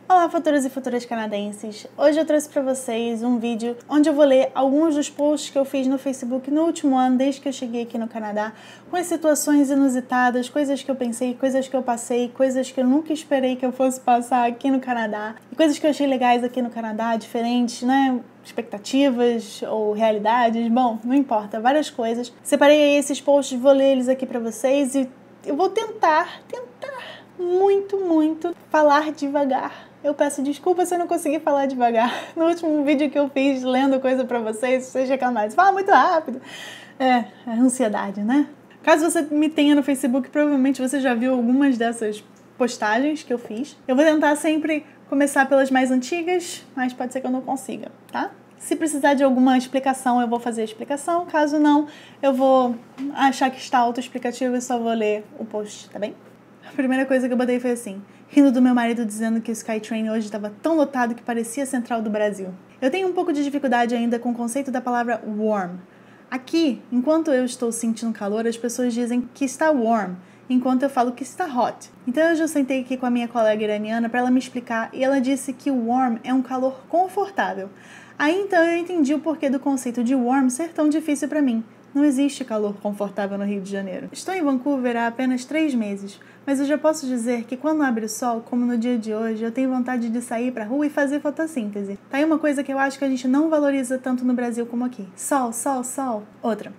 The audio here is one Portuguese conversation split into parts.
Olá, futuros e futuras canadenses! Hoje eu trouxe para vocês um vídeo onde eu vou ler alguns dos posts que eu fiz no Facebook no último ano, desde que eu cheguei aqui no Canadá, com as situações inusitadas, coisas que eu pensei, coisas que eu passei, coisas que eu nunca esperei que eu fosse passar aqui no Canadá, e coisas que eu achei legais aqui no Canadá, diferentes, né? Expectativas ou realidades, bom, não importa, várias coisas. Separei aí esses posts, vou ler eles aqui para vocês e eu vou tentar muito falar devagar. Eu peço desculpa se eu não conseguir falar devagar. No último vídeo que eu fiz lendo coisa pra vocês reclamaram, fala muito rápido. É ansiedade, né? Caso você me tenha no Facebook, provavelmente você já viu algumas dessas postagens que eu fiz. Eu vou tentar sempre começar pelas mais antigas, mas pode ser que eu não consiga, tá? Se precisar de alguma explicação, eu vou fazer a explicação. Caso não, eu vou achar que está autoexplicativo e só vou ler o post, tá bem? A primeira coisa que eu botei foi assim: rindo do meu marido dizendo que o SkyTrain hoje estava tão lotado que parecia a Central do Brasil. Eu tenho um pouco de dificuldade ainda com o conceito da palavra warm. Aqui, enquanto eu estou sentindo calor, as pessoas dizem que está warm, enquanto eu falo que está hot. Então eu já sentei aqui com a minha colega iraniana para ela me explicar e ela disse que o warm é um calor confortável. Aí então eu entendi o porquê do conceito de warm ser tão difícil para mim. Não existe calor confortável no Rio de Janeiro. Estou em Vancouver há apenas 3 meses, mas eu já posso dizer que quando abre o sol, como no dia de hoje, eu tenho vontade de sair pra rua e fazer fotossíntese. Tá aí uma coisa que eu acho que a gente não valoriza tanto no Brasil como aqui. Sol, sol, sol. Outra.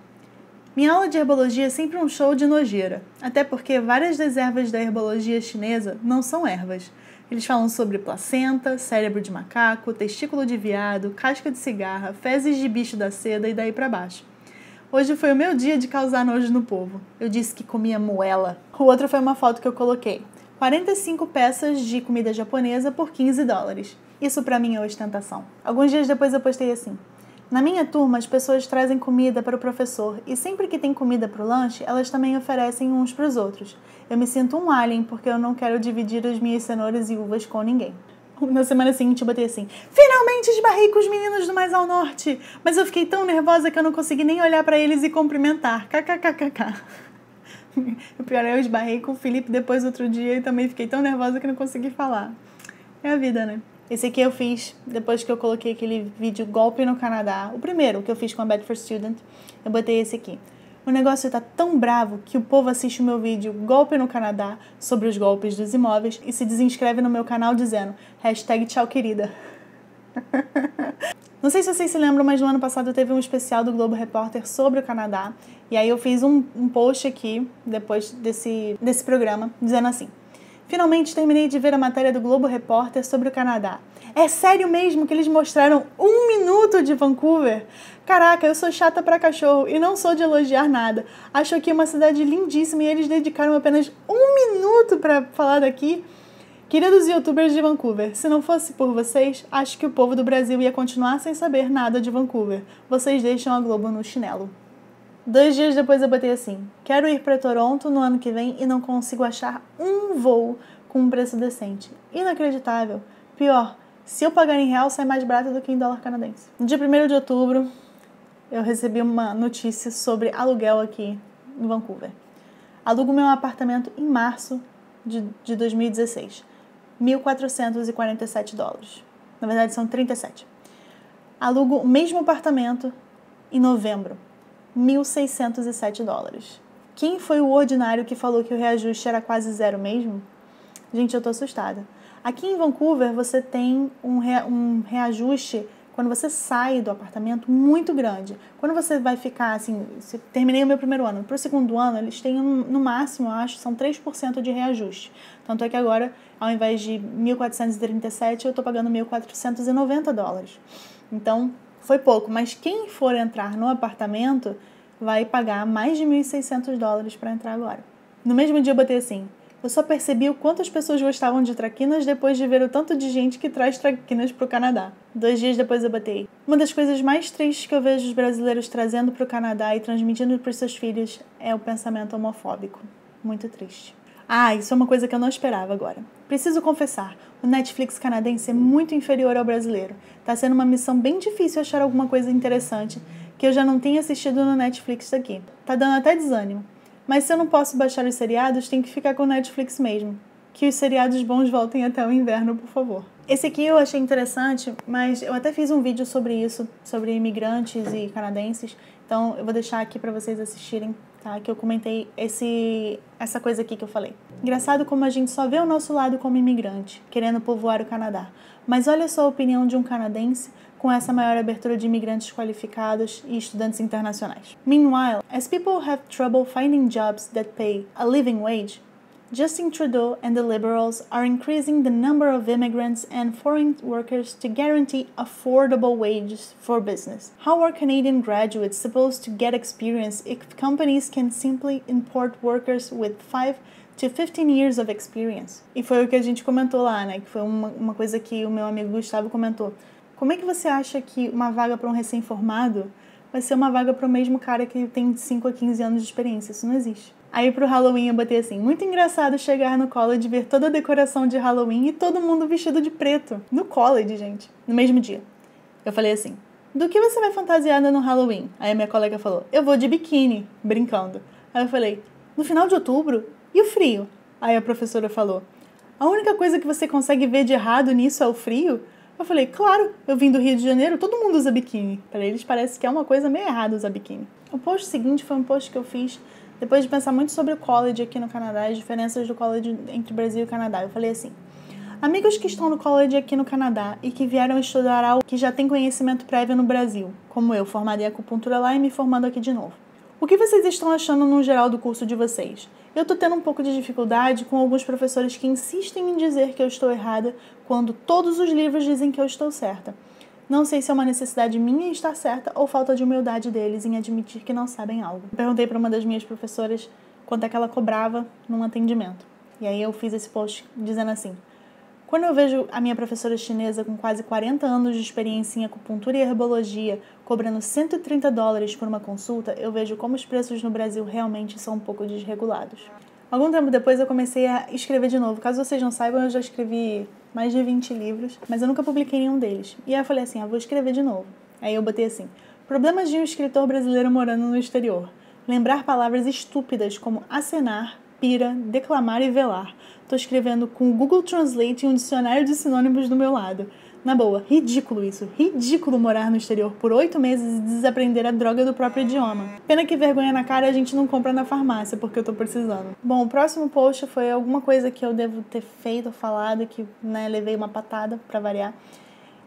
Minha aula de herbologia é sempre um show de nojeira, até porque várias das ervas da herbologia chinesa não são ervas. Eles falam sobre placenta, cérebro de macaco, testículo de veado, casca de cigarra, fezes de bicho da seda e daí pra baixo. Hoje foi o meu dia de causar nojo no povo. Eu disse que comia moela. O outro foi uma foto que eu coloquei. 45 peças de comida japonesa por $15. Isso pra mim é ostentação. Alguns dias depois eu postei assim: na minha turma, as pessoas trazem comida para o professor e sempre que tem comida pro lanche, elas também oferecem uns pros outros. Eu me sinto um alien porque eu não quero dividir as minhas cenouras e uvas com ninguém. Na semana seguinte eu botei assim: finalmente esbarrei com os meninos do Mais ao Norte, mas eu fiquei tão nervosa que eu não consegui nem olhar pra eles e cumprimentar. KKKKK. O pior é, eu esbarrei com o Felipe depois outro dia e também fiquei tão nervosa que não consegui falar. É a vida, né? Esse aqui eu fiz depois que eu coloquei aquele vídeo Golpe no Canadá. O primeiro que eu fiz com a Bedford Student, eu botei esse aqui. O negócio tá tão bravo que o povo assiste o meu vídeo Golpe no Canadá sobre os golpes dos imóveis e se desinscreve no meu canal dizendo #tchau querida. Não sei se vocês se lembram, mas no ano passado teve um especial do Globo Repórter sobre o Canadá. E aí eu fiz um post aqui, depois desse programa, dizendo assim: finalmente terminei de ver a matéria do Globo Repórter sobre o Canadá. É sério mesmo que eles mostraram 1 minuto de Vancouver? Caraca, eu sou chata pra cachorro e não sou de elogiar nada. Acho aqui uma cidade lindíssima e eles dedicaram apenas 1 minuto pra falar daqui. Queridos youtubers de Vancouver, se não fosse por vocês, acho que o povo do Brasil ia continuar sem saber nada de Vancouver. Vocês deixam a Globo no chinelo. 2 dias depois eu botei assim: quero ir para Toronto no ano que vem e não consigo achar um voo com um preço decente. Inacreditável. Pior, se eu pagar em real, sai mais barato do que em dólar canadense. No dia 1º de outubro, eu recebi uma notícia sobre aluguel aqui em Vancouver. Alugo meu apartamento em março de 2016. $1.447. Na verdade, são 37. Alugo o mesmo apartamento em novembro. $1.607. Quem foi o ordinário que falou que o reajuste era quase zero mesmo? Gente, eu tô assustada. Aqui em Vancouver, você tem um reajuste quando você sai do apartamento muito grande. Quando você vai ficar, assim, se terminei o meu primeiro ano, pro segundo ano, eles têm no máximo, eu acho, são 3% de reajuste. Tanto é que agora, ao invés de $1.437, eu tô pagando $1.490. Então, foi pouco, mas quem for entrar no apartamento vai pagar mais de $1.600 para entrar agora. No mesmo dia eu botei assim: eu só percebi o quanto as pessoas gostavam de traquinas depois de ver o tanto de gente que traz traquinas pro Canadá. 2 dias depois eu botei: uma das coisas mais tristes que eu vejo os brasileiros trazendo pro Canadá e transmitindo pros seus filhos é o pensamento homofóbico. Muito triste. Ah, isso é uma coisa que eu não esperava agora. Preciso confessar, o Netflix canadense é muito inferior ao brasileiro. Tá sendo uma missão bem difícil achar alguma coisa interessante que eu já não tenha assistido no Netflix daqui. Tá dando até desânimo. Mas se eu não posso baixar os seriados, tem que ficar com o Netflix mesmo. que os seriados bons voltem até o inverno, por favor. Esse aqui eu achei interessante, mas eu até fiz um vídeo sobre isso, sobre imigrantes e canadenses, então eu vou deixar aqui para vocês assistirem, tá? Que eu comentei essa coisa aqui que eu falei. Engraçado como a gente só vê o nosso lado como imigrante, querendo povoar o Canadá. Mas olha só a opinião de um canadense com essa maior abertura de imigrantes qualificados e estudantes internacionais. Meanwhile, as people have trouble finding jobs that pay a living wage, Justin Trudeau and the Liberals are increasing the number of immigrants and foreign workers to guarantee affordable wages for business. How are Canadian graduates supposed to get experience if companies can simply import workers with 5 to 15 years of experience? E foi o que a gente comentou lá, né? Que foi uma coisa que o meu amigo Gustavo comentou. Como é que você acha que uma vaga para um recém-formado vai ser uma vaga para o mesmo cara que tem 5 a 15 anos de experiência? Isso não existe. Aí pro Halloween eu botei assim: muito engraçado chegar no college e ver toda a decoração de Halloween e todo mundo vestido de preto. No college, gente. No mesmo dia. Eu falei assim: do que você vai fantasiada no Halloween? Aí a minha colega falou: eu vou de biquíni, brincando. Aí eu falei: no final de outubro? E o frio? Aí a professora falou: a única coisa que você consegue ver de errado nisso é o frio? Eu falei: claro, eu vim do Rio de Janeiro, todo mundo usa biquíni. Para eles parece que é uma coisa meio errada usar biquíni. O post seguinte foi um post que eu fiz depois de pensar muito sobre o college aqui no Canadá, as diferenças do college entre Brasil e Canadá. Eu falei assim: amigos que estão no college aqui no Canadá e que vieram estudar algo que já tem conhecimento prévio no Brasil, como eu, formada em acupuntura lá e me formando aqui de novo. O que vocês estão achando no geral do curso de vocês? Eu tô tendo um pouco de dificuldade com alguns professores que insistem em dizer que eu estou errada quando todos os livros dizem que eu estou certa. Não sei se é uma necessidade minha em estar certa ou falta de humildade deles em admitir que não sabem algo. Eu perguntei para uma das minhas professoras quanto é que ela cobrava num atendimento. E aí eu fiz esse post dizendo assim: quando eu vejo a minha professora chinesa com quase 40 anos de experiência em acupuntura e herbologia cobrando $130 por uma consulta, eu vejo como os preços no Brasil realmente são um pouco desregulados. Algum tempo depois eu comecei a escrever de novo. Caso vocês não saibam, eu já escrevi mais de 20 livros, mas eu nunca publiquei nenhum deles. E aí eu falei assim: vou escrever de novo. Aí eu botei assim: problemas de um escritor brasileiro morando no exterior. Lembrar palavras estúpidas como acenar, pira, declamar e velar. Tô escrevendo com o Google Translate e um dicionário de sinônimos do meu lado. Na boa, ridículo isso. Ridículo morar no exterior por 8 meses e desaprender a droga do próprio idioma. Pena que vergonha na cara a gente não compra na farmácia, porque eu tô precisando. Bom, o próximo post foi alguma coisa que eu devo ter feito ou falado, que, levei uma patada pra variar.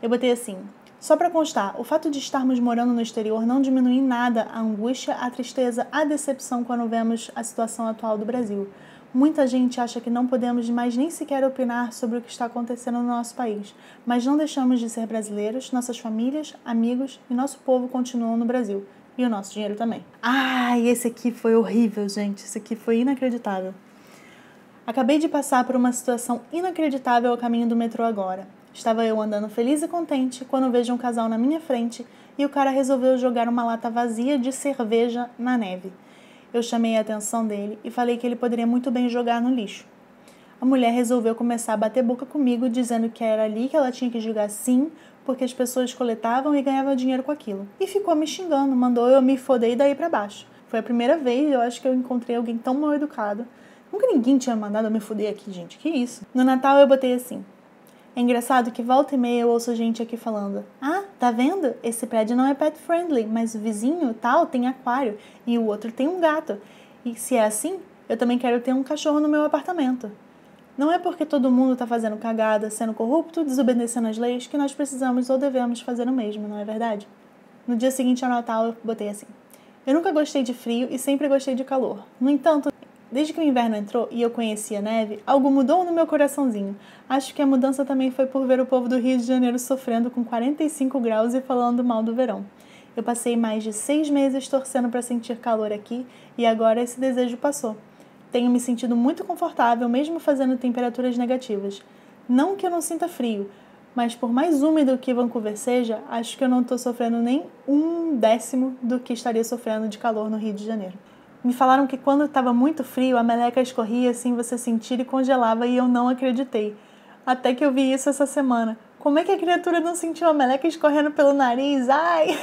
Eu botei assim: só pra constar, o fato de estarmos morando no exterior não diminui em nada a angústia, a tristeza, a decepção quando vemos a situação atual do Brasil. Muita gente acha que não podemos mais nem sequer opinar sobre o que está acontecendo no nosso país, mas não deixamos de ser brasileiros, nossas famílias, amigos e nosso povo continuam no Brasil. E o nosso dinheiro também. Esse aqui foi horrível, gente. Esse aqui foi inacreditável. Acabei de passar por uma situação inacreditável ao caminho do metrô agora. Estava eu andando feliz e contente quando vejo um casal na minha frente e o cara resolveu jogar uma lata vazia de cerveja na neve. Eu chamei a atenção dele e falei que ele poderia muito bem jogar no lixo. A mulher resolveu começar a bater boca comigo, dizendo que era ali que ela tinha que jogar sim, porque as pessoas coletavam e ganhavam dinheiro com aquilo. E ficou me xingando, mandou eu me foder daí pra baixo. Foi a primeira vez, eu acho, que eu encontrei alguém tão mal educado. Nunca ninguém tinha mandado eu me foder aqui, gente. Que isso? No Natal eu botei assim: é engraçado que volta e meia eu ouço gente aqui falando: tá vendo? Esse prédio não é pet friendly, mas o vizinho tal tem aquário e o outro tem um gato. E se é assim, eu também quero ter um cachorro no meu apartamento. Não é porque todo mundo tá fazendo cagada, sendo corrupto, desobedecendo as leis, que nós precisamos ou devemos fazer o mesmo, não é verdade? No dia seguinte ao Natal eu botei assim: eu nunca gostei de frio e sempre gostei de calor. No entanto, desde que o inverno entrou e eu conheci a neve, algo mudou no meu coraçãozinho. Acho que a mudança também foi por ver o povo do Rio de Janeiro sofrendo com 45 graus e falando mal do verão. Eu passei mais de 6 meses torcendo para sentir calor aqui e agora esse desejo passou. Tenho me sentido muito confortável mesmo fazendo temperaturas negativas. Não que eu não sinta frio, mas por mais úmido que Vancouver seja, acho que eu não estou sofrendo nem 1/10 do que estaria sofrendo de calor no Rio de Janeiro. Me falaram que quando estava muito frio, a meleca escorria assim você sentir e congelava e eu não acreditei. Até que eu vi isso essa semana. Como é que a criatura não sentiu a meleca escorrendo pelo nariz? Ai!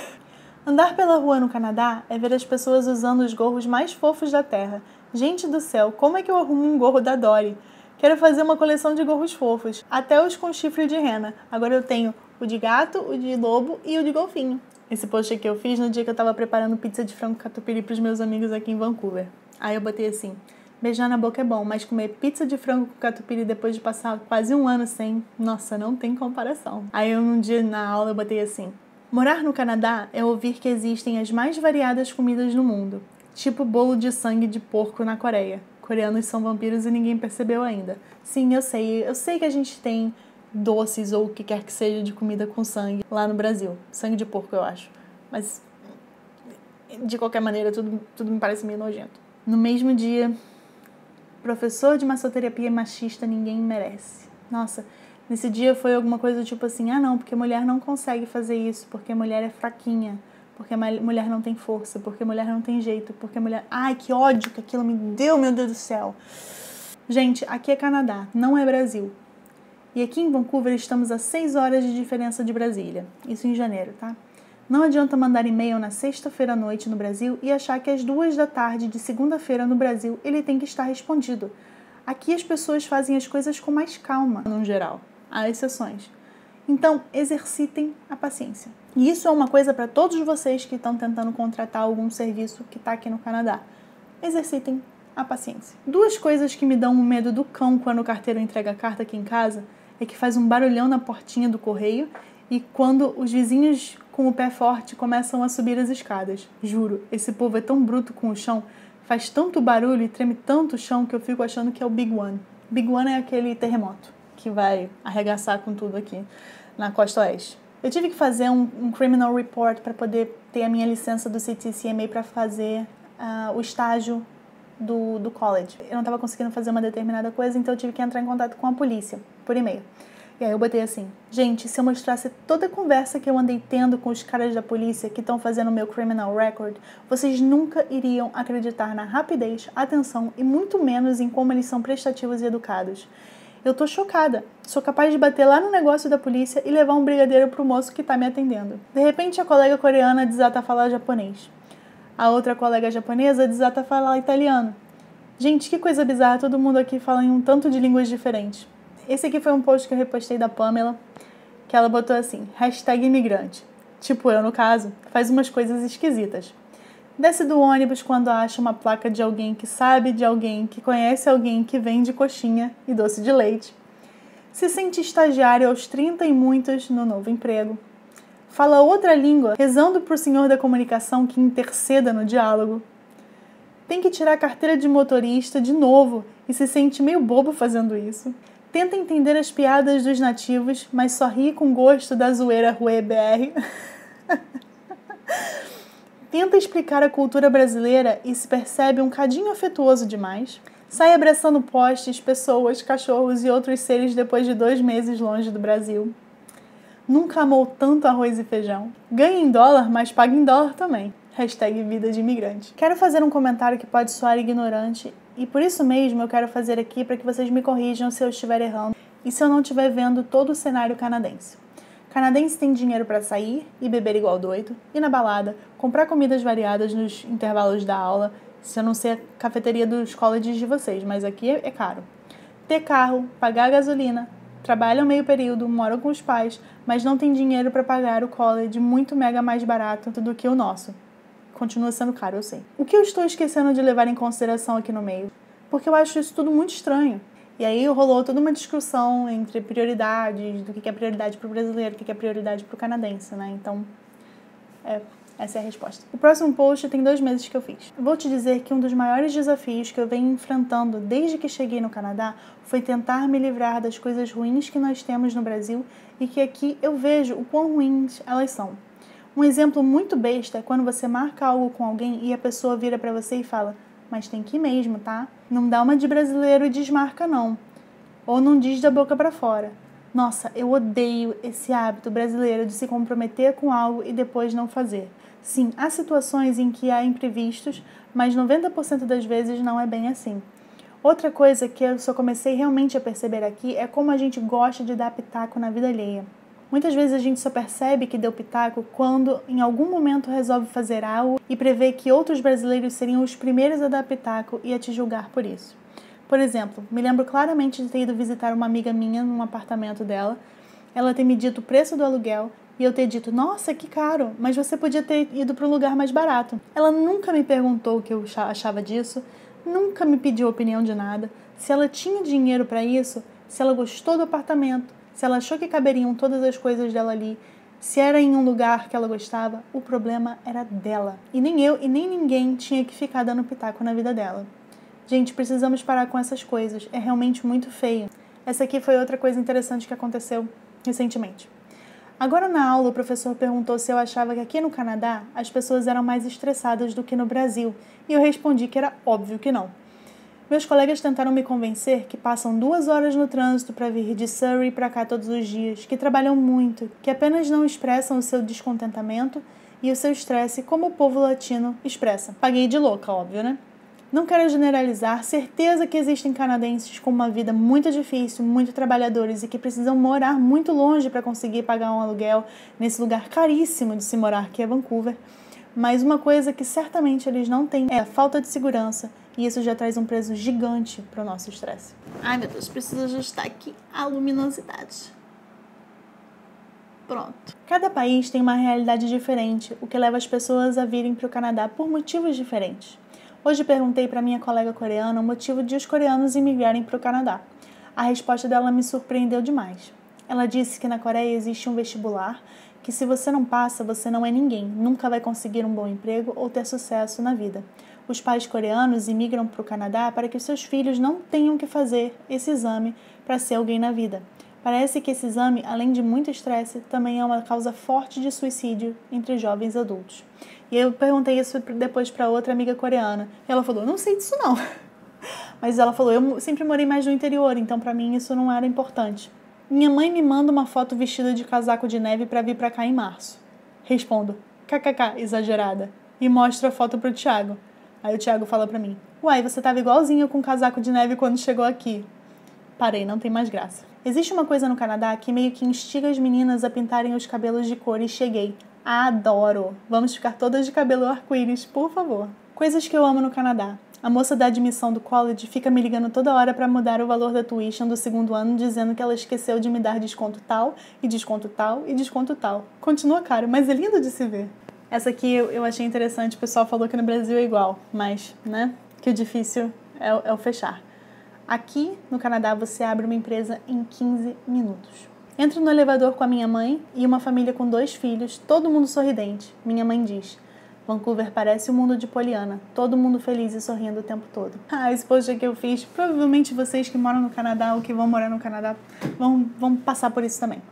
Andar pela rua no Canadá é ver as pessoas usando os gorros mais fofos da terra. Gente do céu, como é que eu arrumo um gorro da Dory? Quero fazer uma coleção de gorros fofos, até os com chifre de rena. Agora eu tenho o de gato, o de lobo e o de golfinho. Esse post aqui eu fiz no dia que eu tava preparando pizza de frango catupiry pros meus amigos aqui em Vancouver. Aí eu botei assim: beijar na boca é bom, mas comer pizza de frango com catupiry depois de passar quase um ano sem, nossa, não tem comparação. Aí um dia na aula eu botei assim: morar no Canadá é ouvir que existem as mais variadas comidas no mundo, tipo bolo de sangue de porco na Coreia. Coreanos são vampiros e ninguém percebeu ainda. Sim, eu sei que a gente tem doces ou o que quer que seja de comida com sangue lá no Brasil. Sangue de porco, eu acho. Mas, de qualquer maneira, tudo me parece meio nojento. No mesmo dia, professor de massoterapia machista ninguém merece. Nossa, nesse dia foi alguma coisa tipo assim: ah não, porque mulher não consegue fazer isso, porque mulher é fraquinha, porque mulher não tem força, porque mulher não tem jeito, porque mulher... Ai, que ódio que aquilo me deu, meu Deus do céu. Gente, aqui é Canadá, não é Brasil. E aqui em Vancouver estamos a 6 horas de diferença de Brasília. Isso em janeiro, tá? Não adianta mandar e-mail na sexta-feira à noite no Brasil e achar que às 2 da tarde de segunda-feira no Brasil ele tem que estar respondido. Aqui as pessoas fazem as coisas com mais calma, no geral. Há exceções. Então, exercitem a paciência. E isso é uma coisa para todos vocês que estão tentando contratar algum serviço que está aqui no Canadá. Exercitem a paciência. 2 coisas que me dão um medo do cão quando o carteiro entrega a carta aqui em casa é que faz um barulhão na portinha do correio e quando os vizinhos com o pé forte começam a subir as escadas. Juro, esse povo é tão bruto com o chão, faz tanto barulho e treme tanto o chão que eu fico achando que é o Big One. Big One é aquele terremoto que vai arregaçar com tudo aqui na costa oeste. Eu tive que fazer um criminal report para poder ter a minha licença do CTCMA para fazer o estágio do college. Eu não estava conseguindo fazer uma determinada coisa, então eu tive que entrar em contato com a polícia, por e-mail. E aí eu botei assim: gente, se eu mostrasse toda a conversa que eu andei tendo com os caras da polícia que estão fazendo o meu criminal record, vocês nunca iriam acreditar na rapidez, atenção e muito menos em como eles são prestativos e educados. Eu tô chocada. Sou capaz de bater lá no negócio da polícia e levar um brigadeiro pro moço que tá me atendendo. De repente, a colega coreana desata a falar japonês. A outra colega japonesa desata a falar italiano. Gente, que coisa bizarra, todo mundo aqui fala em um tanto de línguas diferentes. Esse aqui foi um post que eu repostei da Pamela, que ela botou assim: #imigrante. Tipo eu, no caso, faz umas coisas esquisitas. Desce do ônibus quando acha uma placa de alguém que sabe de alguém que conhece alguém que vende coxinha e doce de leite. Se sente estagiário aos 30 e muitos no novo emprego. Fala outra língua, rezando pro senhor da comunicação que interceda no diálogo. Tem que tirar a carteira de motorista de novo e se sente meio bobo fazendo isso. Tenta entender as piadas dos nativos, mas só ri com gosto da zoeira Rue BR. Tenta explicar a cultura brasileira e se percebe um cadinho afetuoso demais. Sai abraçando postes, pessoas, cachorros e outros seres depois de 2 meses longe do Brasil. Nunca amou tanto arroz e feijão. Ganha em dólar, mas paga em dólar também. #vida de imigrante. Quero fazer um comentário que pode soar ignorante e por isso mesmo eu quero fazer aqui para que vocês me corrijam se eu estiver errando e se eu não estiver vendo todo o cenário canadense. Canadense tem dinheiro para sair e beber igual doido, ir na balada, comprar comidas variadas nos intervalos da aula, se eu não sei a cafeteria dos colleges de vocês, mas aqui é caro. Ter carro, pagar gasolina, trabalham meio período, moram com os pais, mas não tem dinheiro para pagar o college muito mega mais barato do que o nosso. Continua sendo caro, eu sei. O que eu estou esquecendo de levar em consideração aqui no meio? Porque eu acho isso tudo muito estranho. E aí rolou toda uma discussão entre prioridades, do que é prioridade para o brasileiro, o que é prioridade para o canadense, né? Então, essa é a resposta. O próximo post tem 2 meses que eu fiz. Vou te dizer que um dos maiores desafios que eu venho enfrentando desde que cheguei no Canadá foi tentar me livrar das coisas ruins que nós temos no Brasil e que aqui eu vejo o quão ruins elas são. Um exemplo muito besta é quando você marca algo com alguém e a pessoa vira para você e fala: mas tem que ir mesmo, tá? Não dá uma de brasileiro e desmarca, não. Ou não diz da boca para fora. Nossa, eu odeio esse hábito brasileiro de se comprometer com algo e depois não fazer. Sim, há situações em que há imprevistos, mas 90% das vezes não é bem assim. Outra coisa que eu só comecei realmente a perceber aqui é como a gente gosta de dar pitaco na vida alheia. Muitas vezes a gente só percebe que deu pitaco quando em algum momento resolve fazer algo e prevê que outros brasileiros seriam os primeiros a dar pitaco e a te julgar por isso. Por exemplo, me lembro claramente de ter ido visitar uma amiga minha num apartamento dela, ela ter me dito o preço do aluguel e eu ter dito, nossa, que caro, mas você podia ter ido para um lugar mais barato. Ela nunca me perguntou o que eu achava disso, nunca me pediu opinião de nada, se ela tinha dinheiro para isso, se ela gostou do apartamento, se ela achou que caberiam todas as coisas dela ali, se era em um lugar que ela gostava, o problema era dela. E nem eu e nem ninguém tinha que ficar dando pitaco na vida dela. Gente, precisamos parar com essas coisas. É realmente muito feio. Essa aqui foi outra coisa interessante que aconteceu recentemente. Agora na aula, o professor perguntou se eu achava que aqui no Canadá as pessoas eram mais estressadas do que no Brasil. E eu respondi que era óbvio que não. Meus colegas tentaram me convencer que passam 2 horas no trânsito para vir de Surrey para cá todos os dias, que trabalham muito, que apenas não expressam o seu descontentamento e o seu estresse como o povo latino expressa. Paguei de louca, óbvio, né? Não quero generalizar, certeza que existem canadenses com uma vida muito difícil, muito trabalhadores e que precisam morar muito longe para conseguir pagar um aluguel nesse lugar caríssimo de se morar, que é Vancouver. Mas uma coisa que certamente eles não têm é a falta de segurança e isso já traz um preço gigante para o nosso estresse. Ai meu Deus, preciso ajustar aqui a luminosidade. Pronto. Cada país tem uma realidade diferente, o que leva as pessoas a virem para o Canadá por motivos diferentes. Hoje perguntei para minha colega coreana o motivo de os coreanos imigrarem para o Canadá. A resposta dela me surpreendeu demais. Ela disse que na Coreia existe um vestibular, que se você não passa, você não é ninguém, nunca vai conseguir um bom emprego ou ter sucesso na vida. Os pais coreanos imigram para o Canadá para que os seus filhos não tenham que fazer esse exame para ser alguém na vida. Parece que esse exame, além de muito estresse, também é uma causa forte de suicídio entre jovens adultos. E eu perguntei isso depois para outra amiga coreana. E ela falou, não sei disso não. Mas ela falou, eu sempre morei mais no interior, então para mim isso não era importante. Minha mãe me manda uma foto vestida de casaco de neve para vir para cá em março. Respondo, kkk, exagerada. E mostro a foto pro Thiago. Aí o Thiago fala para mim, uai, você tava igualzinho com casaco de neve quando chegou aqui. Parei, não tem mais graça. Existe uma coisa no Canadá que meio que instiga as meninas a pintarem os cabelos de cor e cheguei. Adoro! Vamos ficar todas de cabelo arco-íris, por favor. Coisas que eu amo no Canadá. A moça da admissão do college fica me ligando toda hora para mudar o valor da tuition do 2º ano, dizendo que ela esqueceu de me dar desconto tal, e desconto tal, e desconto tal. Continua caro, mas é lindo de se ver. Essa aqui eu achei interessante, o pessoal falou que no Brasil é igual, mas, né, que o difícil é o fechar. Aqui no Canadá você abre uma empresa em 15 minutos. Entro no elevador com a minha mãe e uma família com 2 filhos, todo mundo sorridente. Minha mãe diz, Vancouver parece o mundo de Poliana, todo mundo feliz e sorrindo o tempo todo. Esse post que eu fiz, provavelmente vocês que moram no Canadá ou que vão morar no Canadá vão passar por isso também.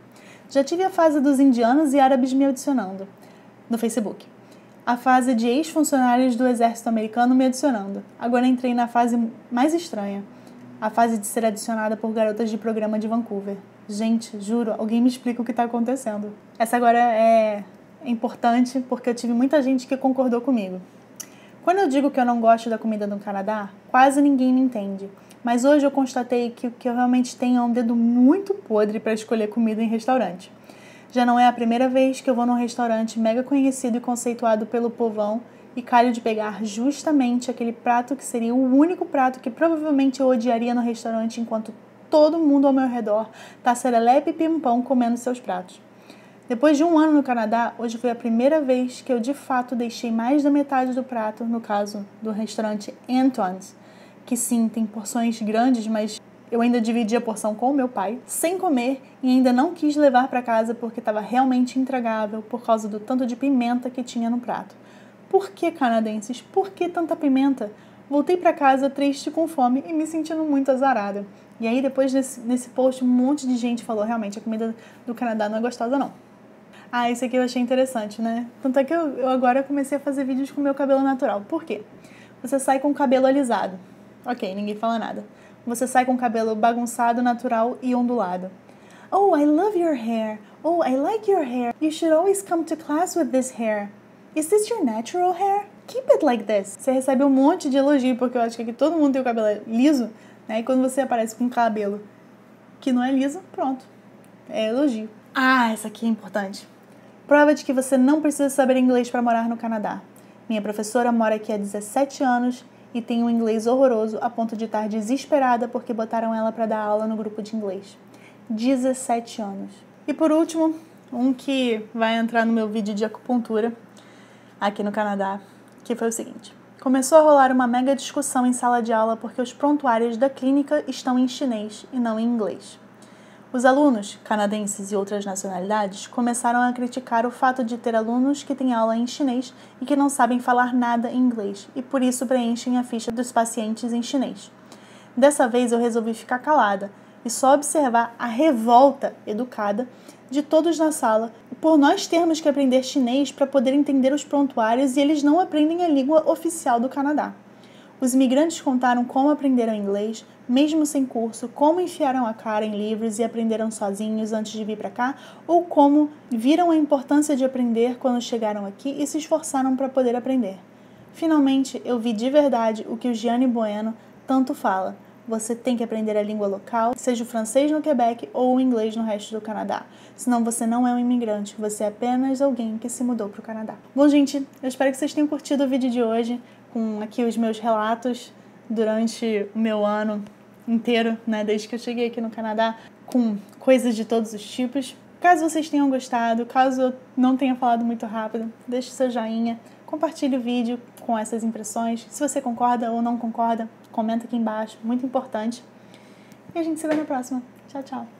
Já tive a fase dos indianos e árabes me adicionando no Facebook. A fase de ex-funcionários do exército americano me adicionando. Agora entrei na fase mais estranha. A fase de ser adicionada por garotas de programa de Vancouver. Gente, juro, alguém me explica o que está acontecendo. Essa agora é importante porque eu tive muita gente que concordou comigo. Quando eu digo que eu não gosto da comida no Canadá, quase ninguém me entende. Mas hoje eu constatei que o que eu realmente tenho é um dedo muito podre para escolher comida em restaurante. Já não é a primeira vez que eu vou num restaurante mega conhecido e conceituado pelo povão e calho de pegar justamente aquele prato que seria o único prato que provavelmente eu odiaria no restaurante enquanto todo mundo ao meu redor tá serelepe e pimpão comendo seus pratos. Depois de 1 ano no Canadá, hoje foi a primeira vez que eu de fato deixei mais da metade do prato, no caso do restaurante Antoine's, que sim, tem porções grandes, mas eu ainda dividi a porção com o meu pai, sem comer e ainda não quis levar para casa porque estava realmente intragável por causa do tanto de pimenta que tinha no prato. Por que, canadenses? Por que tanta pimenta? Voltei para casa triste, com fome e me sentindo muito azarada. E aí depois nesse post um monte de gente falou, realmente a comida do Canadá não é gostosa não. Esse aqui eu achei interessante, né? Tanto é que eu agora comecei a fazer vídeos com o meu cabelo natural. Por quê? Você sai com o cabelo alisado. Ok, ninguém fala nada. Você sai com o cabelo bagunçado, natural e ondulado. Oh, I love your hair. Oh, I like your hair. You should always come to class with this hair. Is this your natural hair? Keep it like this. Você recebe um monte de elogio, porque eu acho que aqui todo mundo tem o cabelo liso, né? E quando você aparece com um cabelo que não é liso, pronto. É elogio. Essa aqui é importante. Prova de que você não precisa saber inglês para morar no Canadá. Minha professora mora aqui há 17 anos e tem um inglês horroroso a ponto de estar desesperada porque botaram ela para dar aula no grupo de inglês. 17 anos. E por último, um que vai entrar no meu vídeo de acupuntura aqui no Canadá, que foi o seguinte. Começou a rolar uma mega discussão em sala de aula porque os prontuários da clínica estão em chinês e não em inglês. Os alunos, canadenses e outras nacionalidades, começaram a criticar o fato de ter alunos que têm aula em chinês e que não sabem falar nada em inglês e por isso preenchem a ficha dos pacientes em chinês. Dessa vez eu resolvi ficar calada e só observar a revolta educada de todos na sala por nós termos que aprender chinês para poder entender os prontuários e eles não aprendem a língua oficial do Canadá. Os imigrantes contaram como aprenderam inglês, mesmo sem curso, como enfiaram a cara em livros e aprenderam sozinhos antes de vir para cá, ou como viram a importância de aprender quando chegaram aqui e se esforçaram para poder aprender. Finalmente, eu vi de verdade o que o Gianni Bueno tanto fala. Você tem que aprender a língua local, seja o francês no Quebec ou o inglês no resto do Canadá. Senão você não é um imigrante, você é apenas alguém que se mudou para o Canadá. Bom, gente, eu espero que vocês tenham curtido o vídeo de hoje, com aqui os meus relatos durante o meu ano inteiro, né, desde que eu cheguei aqui no Canadá, com coisas de todos os tipos. Caso vocês tenham gostado, caso eu não tenha falado muito rápido, deixe seu joinha, compartilhe o vídeo com essas impressões. Se você concorda ou não concorda, comenta aqui embaixo, muito importante. E a gente se vê na próxima. Tchau, tchau.